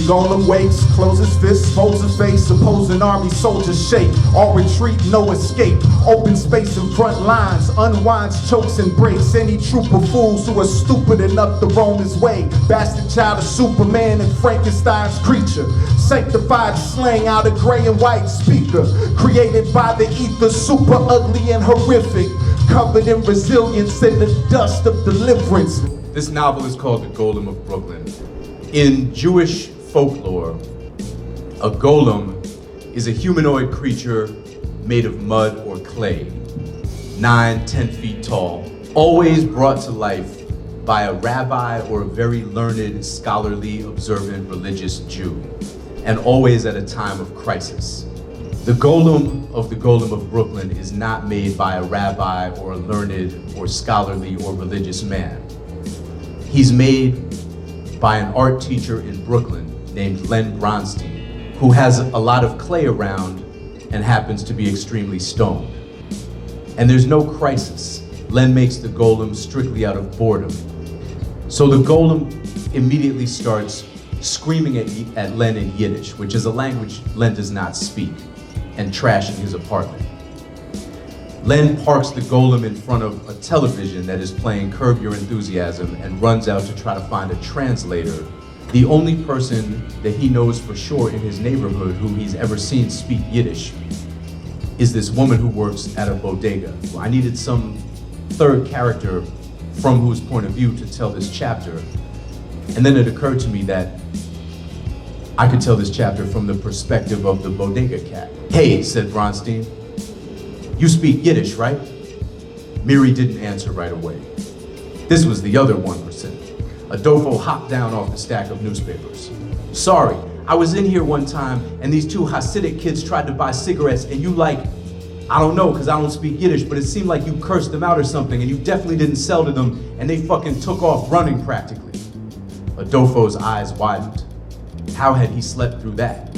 golem wakes, closes fists, folds his face, opposing army soldiers shake. All retreat, no escape. Open space in front lines, unwinds, chokes and breaks. Any troop of fools who are stupid enough to roam his way. Bastard child of Superman and Frankenstein's creature. Sanctified slang out of gray and white speaker. Created by the ether, super ugly and horrific. Covered in resilience and the dust of deliverance. This novel is called The Golem of Brooklyn. In Jewish folklore, a golem is a humanoid creature made of mud or clay, 9-10 feet tall, always brought to life by a rabbi or a very learned, scholarly, observant, religious Jew, and always at a time of crisis. The golem of Brooklyn is not made by a rabbi or a learned or scholarly or religious man. He's made by an art teacher in Brooklyn named Len Bronstein, who has a lot of clay around and happens to be extremely stoned. And there's no crisis. Len makes the golem strictly out of boredom. So the golem immediately starts screaming at Len in Yiddish, which is a language Len does not speak, and trashing his apartment. Len parks the golem in front of a television that is playing Curb Your Enthusiasm and runs out to try to find a translator. The only person that he knows for sure in his neighborhood who he's ever seen speak Yiddish is this woman who works at a bodega. I needed some third character from whose point of view to tell this chapter. And then it occurred to me that I could tell this chapter from the perspective of the bodega cat. "Hey," said Bronstein, "you speak Yiddish, right?" Miri didn't answer right away. This was the other 1%. Adolfo hopped down off the stack of newspapers. "Sorry, I was in here one time and these two Hasidic kids tried to buy cigarettes and you I don't know because I don't speak Yiddish, but it seemed like you cursed them out or something and you definitely didn't sell to them and they fucking took off running practically." Adolfo's eyes widened. How had he slept through that?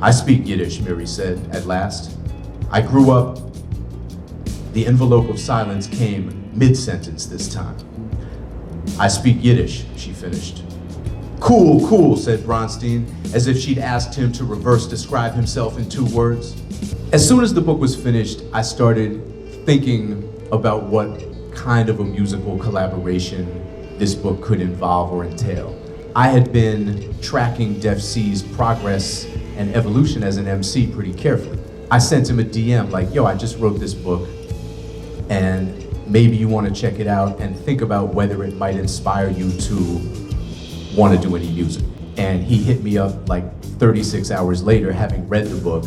"I speak Yiddish," Miri said at last. "I grew up." The envelope of silence came mid-sentence this time. "I speak Yiddish," she finished. "Cool, cool," said Bronstein, as if she'd asked him to reverse describe himself in 2 words. As soon as the book was finished, I started thinking about what kind of a musical collaboration this book could involve or entail. I had been tracking Defcee's progress and evolution as an MC pretty carefully. I sent him a DM like, "Yo, I just wrote this book and maybe you want to check it out and think about whether it might inspire you to want to do any music." And he hit me up like 36 hours later, having read the book,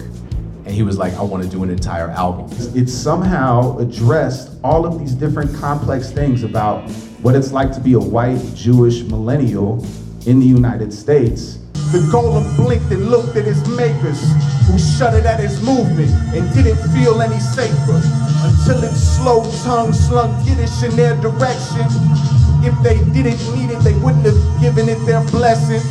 and he was like, "I want to do an entire album." It somehow addressed all of these different complex things about what it's like to be a white Jewish millennial in the United States. The golem blinked and looked at his makers, who shuddered at his movement and didn't feel any safer, until its slow tongue slung Yiddish in their direction. If they didn't need it, they wouldn't have given it their blessing.